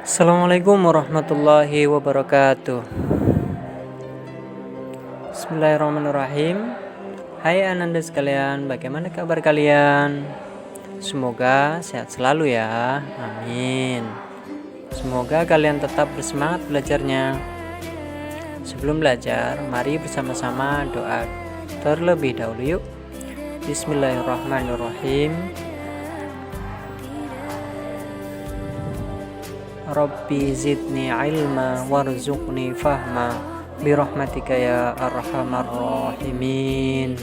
Assalamualaikum warahmatullahi wabarakatuh. Bismillahirrahmanirrahim. Hai ananda sekalian, bagaimana kabar kalian? Semoga sehat selalu ya, amin. Semoga kalian tetap bersemangat belajarnya. Sebelum belajar, mari bersama-sama doa terlebih dahulu yuk. Bismillahirrahmanirrahim. Rabbi zidni ilma warzuqni fahma birahmatika ya arhamar rahimin.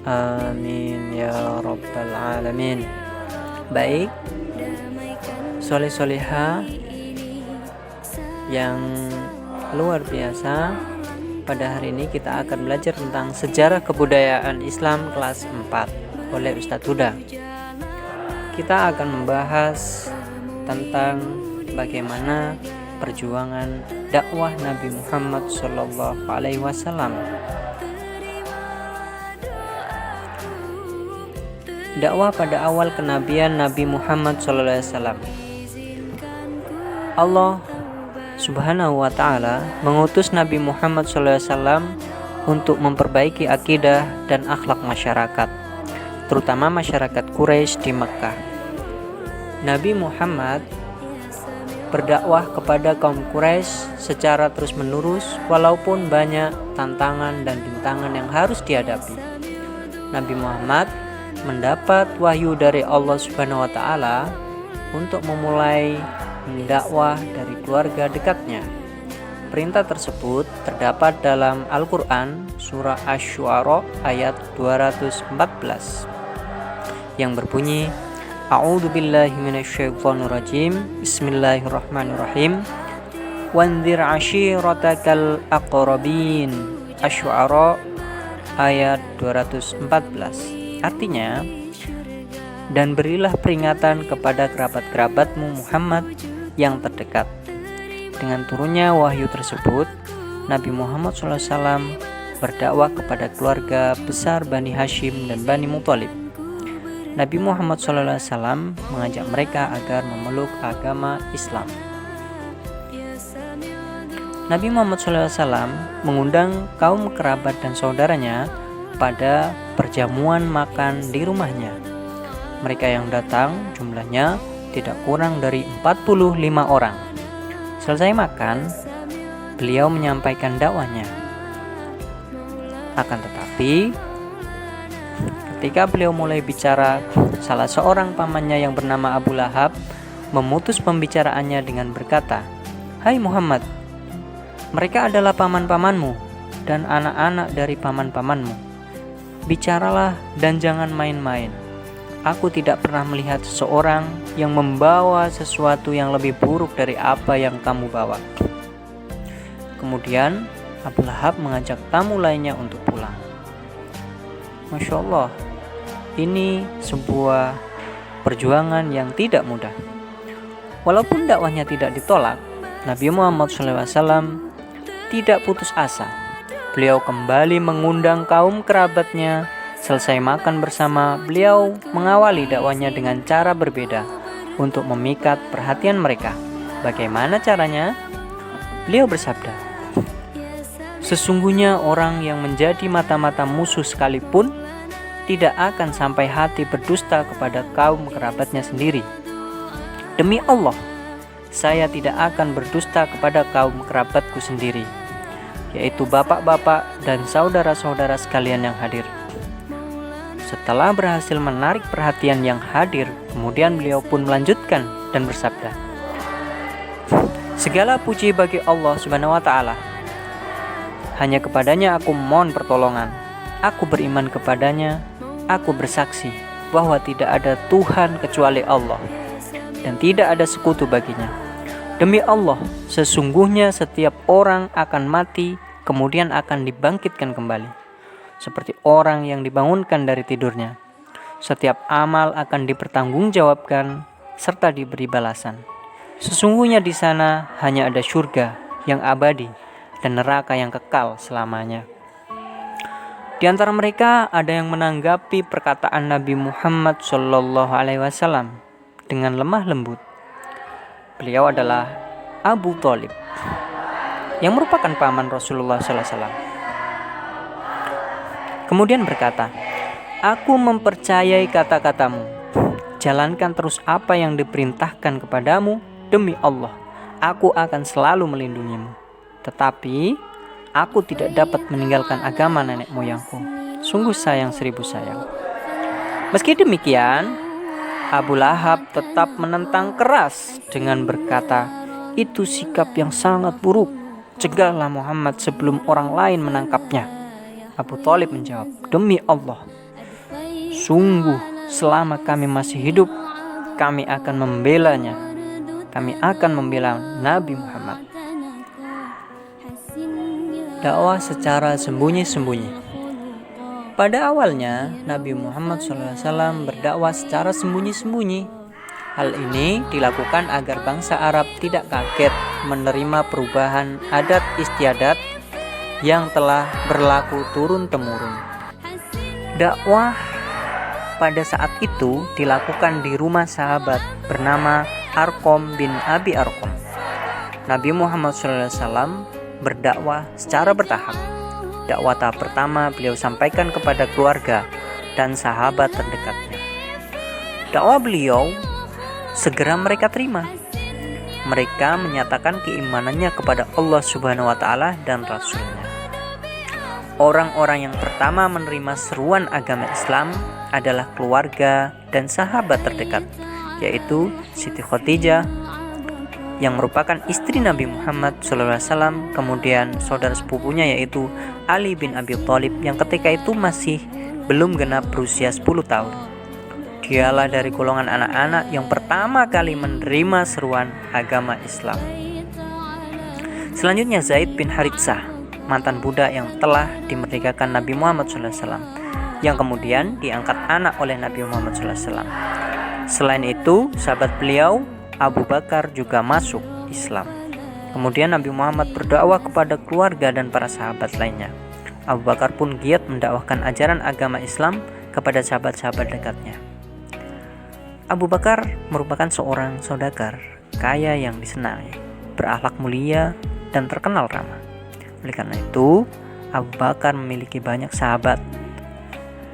Amin ya rabbal alamin. Baik, soleh-soleha yang luar biasa, pada hari ini kita akan belajar tentang sejarah kebudayaan Islam kelas 4 oleh Ustadz Huda. Kita akan membahas tentang bagaimana perjuangan dakwah Nabi Muhammad SAW. Dakwah pada awal kenabian Nabi Muhammad SAW. Allah Subhanahu wa Ta'ala mengutus Nabi Muhammad SAW untuk memperbaiki akidah dan akhlak masyarakat, terutama masyarakat Quraisy di Mekkah. Nabi Muhammad berdakwah kepada kaum Quraisy secara terus-menerus walaupun banyak tantangan dan rintangan yang harus dihadapi. Nabi Muhammad mendapat wahyu dari Allah Subhanahu wa Ta'ala untuk memulai mendakwah dari keluarga dekatnya. Perintah tersebut terdapat dalam Al-Qur'an surah Asy-Syu'ara ayat 214 yang berbunyi, A'udzu billahi minasyaitonir rajim. Bismillahirrahmanirrahim. Wanzir 'ashiratakal aqrabin. Asy-Syu'ara ayat 214. Artinya, dan berilah peringatan kepada kerabat-kerabatmu Muhammad yang terdekat. Dengan turunnya wahyu tersebut, Nabi Muhammad SAW berdakwah kepada keluarga besar Bani Hashim dan Bani Muthalib. Nabi Muhammad SAW mengajak mereka agar memeluk agama Islam. Nabi Muhammad SAW mengundang kaum kerabat dan saudaranya pada perjamuan makan di rumahnya. Mereka yang datang jumlahnya tidak kurang dari 45 orang. Selesai makan, beliau menyampaikan dakwahnya. Akan tetapi, ketika beliau mulai bicara, salah seorang pamannya yang bernama Abu Lahab memutus pembicaraannya dengan berkata, "Hai Muhammad, mereka adalah paman-pamanmu dan anak-anak dari paman-pamanmu. Bicaralah dan jangan main-main. Aku tidak pernah melihat seseorang yang membawa sesuatu yang lebih buruk dari apa yang kamu bawa." Kemudian Abu Lahab mengajak tamu lainnya untuk pulang. Masya Allah, ini sebuah perjuangan yang tidak mudah. Walaupun dakwahnya tidak ditolak, Nabi Muhammad SAW tidak putus asa. Beliau kembali mengundang kaum kerabatnya. Selesai makan bersama, beliau mengawali dakwahnya dengan cara berbeda untuk memikat perhatian mereka. Bagaimana caranya? Beliau bersabda, "Sesungguhnya orang yang menjadi mata-mata musuh sekalipun tidak akan sampai hati berdusta kepada kaum kerabatnya sendiri. Demi Allah, saya tidak akan berdusta kepada kaum kerabatku sendiri, yaitu bapak-bapak dan saudara-saudara sekalian yang hadir." Setelah berhasil menarik perhatian yang hadir, kemudian beliau pun melanjutkan dan bersabda, "Segala puji bagi Allah Subhanahu wa Ta'ala. Hanya kepadanya aku mohon pertolongan. Aku beriman kepadanya. Aku bersaksi bahwa tidak ada Tuhan kecuali Allah dan tidak ada sekutu baginya. Demi Allah, sesungguhnya setiap orang akan mati kemudian akan dibangkitkan kembali, seperti orang yang dibangunkan dari tidurnya. Setiap amal akan dipertanggungjawabkan serta diberi balasan. Sesungguhnya di sana hanya ada surga yang abadi dan neraka yang kekal selamanya." Di antara mereka ada yang menanggapi perkataan Nabi Muhammad SAW dengan lemah lembut. Beliau adalah Abu Thalib yang merupakan paman Rasulullah SAW. Kemudian berkata, "Aku mempercayai kata-katamu. Jalankan terus apa yang diperintahkan kepadamu. Demi Allah, aku akan selalu melindungimu. Tetapi aku tidak dapat meninggalkan agama nenek moyangku. Sungguh sayang 1000 sayang." Meski demikian, Abu Lahab tetap menentang keras dengan berkata, "Itu sikap yang sangat buruk. Cegahlah Muhammad sebelum orang lain menangkapnya." Abu Thalib menjawab, "Demi Allah, sungguh selama kami masih hidup, kami akan membelanya. Kami akan membela Nabi Muhammad." Dakwah secara sembunyi-sembunyi. Pada awalnya, Nabi Muhammad SAW berdakwah secara sembunyi-sembunyi. Hal ini dilakukan agar bangsa Arab tidak kaget menerima perubahan adat istiadat yang telah berlaku turun-temurun. Dakwah pada saat itu dilakukan di rumah sahabat bernama Arqam bin Abi Arqam. Nabi Muhammad SAW berdakwah secara bertahap. Dakwah tahap pertama beliau sampaikan kepada keluarga dan sahabat terdekatnya. Dakwah beliau segera mereka terima. Mereka menyatakan keimanannya kepada Allah Subhanahu wa Ta'ala dan Rasul-Nya. Orang-orang yang pertama menerima seruan agama Islam adalah keluarga dan sahabat terdekat, yaitu Siti Khadijah yang merupakan istri Nabi Muhammad SAW, kemudian saudara sepupunya yaitu Ali bin Abi Thalib yang ketika itu masih belum genap berusia 10 tahun. Dialah dari golongan anak-anak yang pertama kali menerima seruan agama Islam. Selanjutnya Zaid bin Haritsah, mantan budak yang telah dimerdekakan Nabi Muhammad SAW, yang kemudian diangkat anak oleh Nabi Muhammad SAW. Selain itu, sahabat beliau Abu Bakar juga masuk Islam. Kemudian Nabi Muhammad berdakwah kepada keluarga dan para sahabat lainnya. Abu Bakar pun giat mendakwahkan ajaran agama Islam kepada sahabat-sahabat dekatnya. Abu Bakar merupakan seorang saudagar kaya yang disenangi, berakhlak mulia dan terkenal ramah. Oleh karena itu, Abu Bakar memiliki banyak sahabat.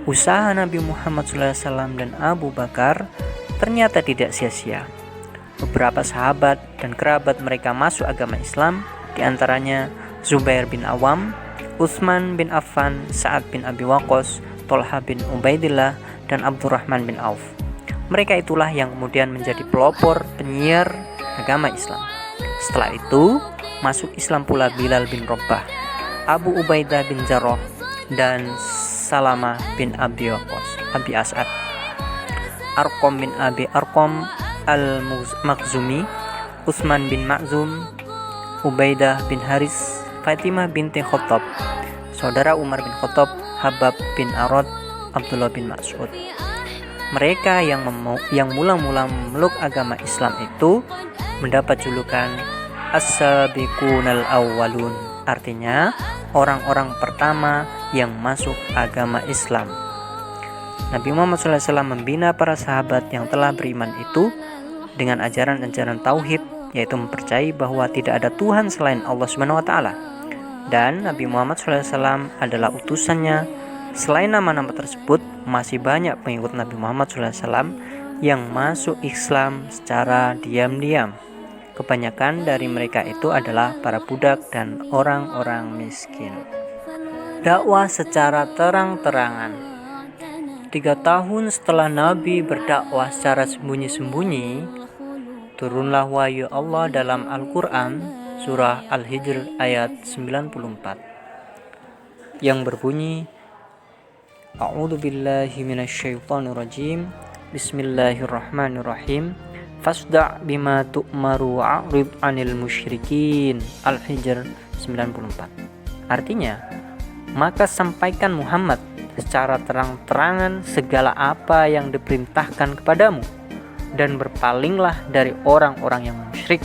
Usaha Nabi Muhammad SAW dan Abu Bakar ternyata tidak sia-sia. Beberapa sahabat dan kerabat mereka masuk agama Islam, diantaranya Zubair bin Awam, Utsman bin Affan, Sa'ad bin Abi Waqqas, Thalhah bin Ubaidillah, dan Abdurrahman bin Auf. Mereka itulah yang kemudian menjadi pelopor penyiar agama Islam. Setelah itu, masuk Islam pula Bilal bin Rabah, Abu Ubaidah bin Jarrah, dan Salamah bin Abi Waqqas, Abi As'ad, Arqam bin Abi Arqam al-Makhzumi, Utsman bin Makhzum, Ubaidah bin Haris, Fatimah binti Khattab, saudara Umar bin Khattab, Habab bin Arad, Abdullah bin Mas'ud. Mereka yang mula-mula memeluk agama Islam itu mendapat julukan As-Sabiqunal Awwalun, artinya orang-orang pertama yang masuk agama Islam. Nabi Muhammad SAW membina para sahabat yang telah beriman itu dengan ajaran-ajaran tauhid, yaitu mempercayai bahwa tidak ada Tuhan selain Allah Subhanahu wa Ta'ala, dan Nabi Muhammad SAW adalah utusannya. Selain nama-nama tersebut, masih banyak pengikut Nabi Muhammad SAW yang masuk Islam secara diam-diam. Kebanyakan dari mereka itu adalah para budak dan orang-orang miskin. Dakwah secara terang-terangan. 3 tahun setelah Nabi berdakwah secara sembunyi-sembunyi, turunlah wahyu Allah dalam Al-Quran, surah Al-Hijr ayat 94, yang berbunyi, A'udzu billahi minasyaitonir rajim. Bismillahirrahmanirrahim. Fasda' bima tu'maru wa'rid 'anil musyrikin. Al-Hijr 94. Artinya, maka sampaikan Muhammad secara terang-terangan segala apa yang diperintahkan kepadamu dan berpalinglah dari orang-orang yang musyrik.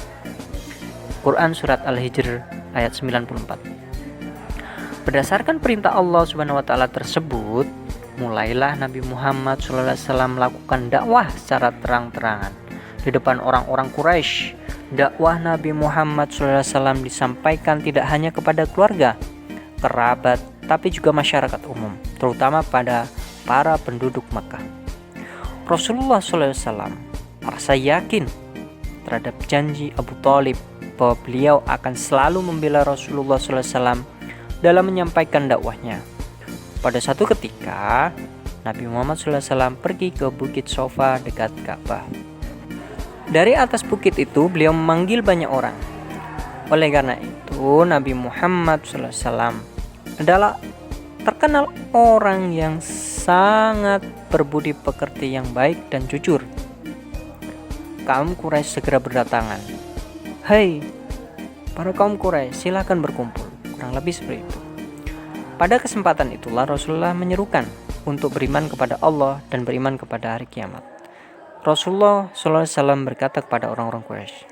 Quran surat Al-Hijr ayat 94. Berdasarkan perintah Allah Subhanahu wa Ta'ala tersebut, mulailah Nabi Muhammad SAW melakukan dakwah secara terang-terangan di depan orang-orang Quraisy Dakwah Nabi Muhammad SAW disampaikan tidak hanya kepada keluarga, kerabat, tapi juga masyarakat umum, terutama pada para penduduk Makkah. Rasulullah SAW merasa yakin terhadap janji Abu Thalib bahwa beliau akan selalu membela Rasulullah SAW dalam menyampaikan dakwahnya. Pada satu ketika, Nabi Muhammad SAW pergi ke Bukit Sofa dekat Ka'bah. Dari atas bukit itu beliau memanggil banyak orang. Oleh karena itu Nabi Muhammad SAW adalah terkenal orang yang sangat berbudi pekerti yang baik dan jujur. Kaum Quraisy segera berdatangan. Hai, para kaum Quraisy, silakan berkumpul. Kurang lebih seperti itu. Pada kesempatan itulah Rasulullah menyerukan untuk beriman kepada Allah dan beriman kepada hari kiamat. Rasulullah SAW berkata kepada orang-orang Quraisy,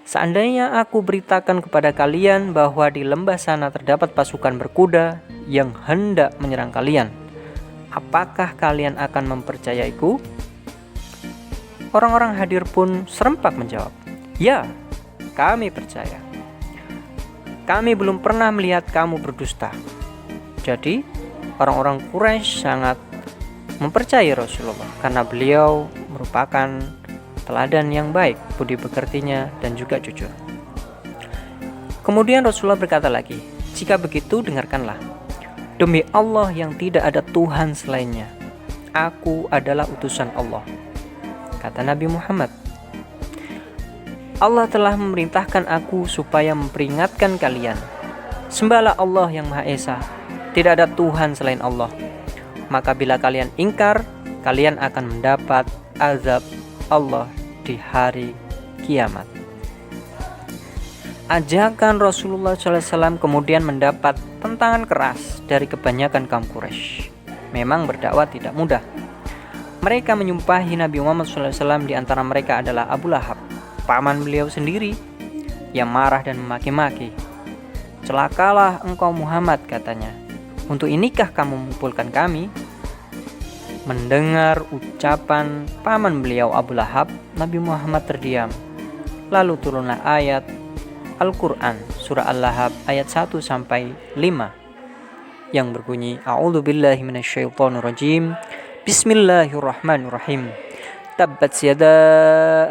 seandainya aku beritakan kepada kalian bahwa di lembah sana terdapat pasukan berkuda yang hendak menyerang kalian, apakah kalian akan mempercayaiku? Orang-orang hadir pun serempak menjawab, ya, kami percaya. Kami belum pernah melihat kamu berdusta. Jadi, orang-orang Quraisy sangat mempercayai Rasulullah karena beliau merupakan teladan yang baik, budi pekertinya dan juga jujur. Kemudian Rasulullah berkata lagi, jika begitu dengarkanlah. Demi Allah yang tidak ada Tuhan selainnya, aku adalah utusan Allah. Kata Nabi Muhammad, Allah telah memerintahkan aku supaya memperingatkan kalian. Sembahlah Allah yang Maha Esa, tidak ada Tuhan selain Allah. Maka bila kalian ingkar, kalian akan mendapat azab Allah di hari kiamat. Ajakan Rasulullah SAW kemudian mendapat tentangan keras dari kebanyakan kaum Quraisy. Memang berdakwah tidak mudah. Mereka menyumpahi Nabi Muhammad SAW, di antara mereka adalah Abu Lahab, paman beliau sendiri, yang marah dan memaki-maki. Celakalah engkau Muhammad, katanya. Untuk inikah kamu mengumpulkan kami? Mendengar ucapan paman beliau Abu Lahab, Nabi Muhammad terdiam. Lalu turunlah ayat Al-Quran surah Al-Lahab ayat 1-5 yang berbunyi, A'udzubillahi minasyaitonirrajim, Bismillahirrahmanirrahim. Tabbat yada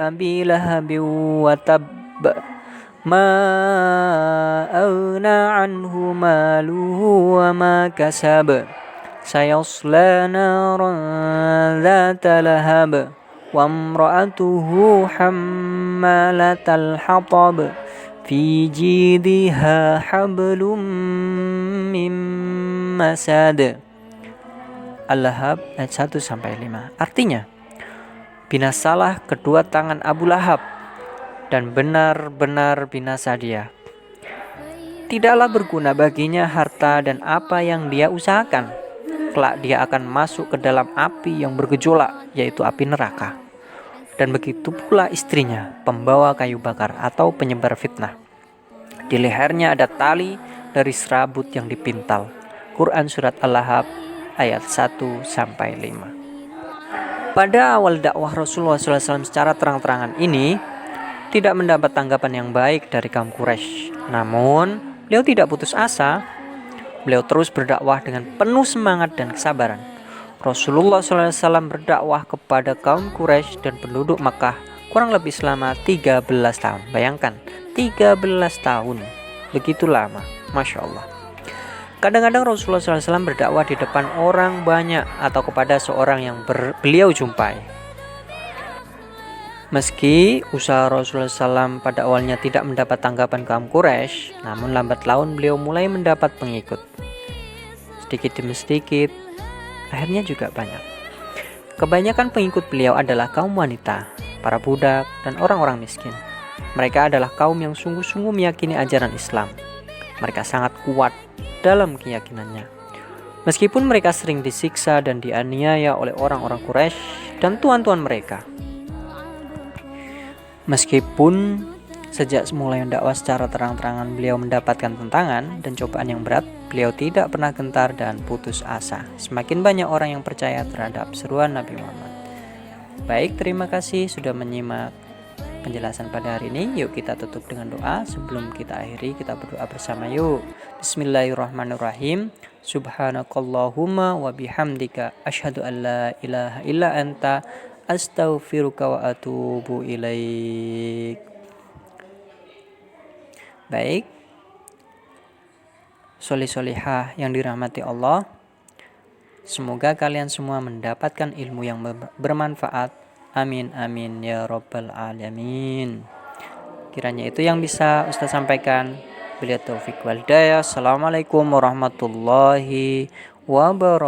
abi lahabin wa tabb, ma aghna anhu maluhu wa ma kasab, sayasla naran dhata lahab, wa imra'atuhu hammalatal hatab, fi jidha hablum min masad. Al-Lahab ayat 1-5. Artinya, binasalah kedua tangan Abu Lahab dan benar-benar binasa dia. Tidaklah berguna baginya harta dan apa yang dia usahakan. Kelak dia akan masuk ke dalam api yang bergejolak, yaitu api neraka. Dan begitu pula istrinya, pembawa kayu bakar atau penyebar fitnah. Di lehernya ada tali dari serabut yang dipintal. Quran surat Al-Lahab ayat 1-5. Pada awal dakwah Rasulullah SAW secara terang-terangan ini tidak mendapat tanggapan yang baik dari kaum Quraisy. Namun beliau tidak putus asa. Beliau terus berdakwah dengan penuh semangat dan kesabaran. Rasulullah SAW berdakwah kepada kaum Quraisy dan penduduk Makkah kurang lebih selama 13 tahun. Bayangkan, 13 tahun, begitu lama, Masya Allah. Kadang-kadang Rasulullah SAW berdakwah di depan orang banyak atau kepada seorang yang beliau jumpai. Meski usaha Rasulullah SAW pada awalnya tidak mendapat tanggapan kaum Quraisy, namun lambat laun beliau mulai mendapat pengikut. Sedikit demi sedikit, akhirnya juga banyak. Kebanyakan pengikut beliau adalah kaum wanita, para budak, dan orang-orang miskin. Mereka adalah kaum yang sungguh-sungguh meyakini ajaran Islam. Mereka sangat kuat dalam keyakinannya. Meskipun mereka sering disiksa dan dianiaya oleh orang-orang Quraisy dan tuan-tuan mereka. Meskipun sejak mulai mendakwah secara terang-terangan beliau mendapatkan tantangan dan cobaan yang berat, beliau tidak pernah gentar dan putus asa. Semakin banyak orang yang percaya terhadap seruan Nabi Muhammad. Baik, terima kasih sudah menyimak penjelasan pada hari ini. Yuk kita tutup dengan doa. Sebelum kita akhiri, kita berdoa bersama yuk. Bismillahirrahmanirrahim. Subhanakallahumma wa bihamdika asyhadu an la ilaha illa anta astaghfiruka wa atubu ilaik. Baik, solih-solihah yang dirahmati Allah, semoga kalian semua mendapatkan ilmu yang bermanfaat. Amin amin ya rabbal alamin. Kiranya itu yang bisa Ustaz sampaikan. Bila taufik wal hidayah. Assalamualaikum warahmatullahi wabarakatuh.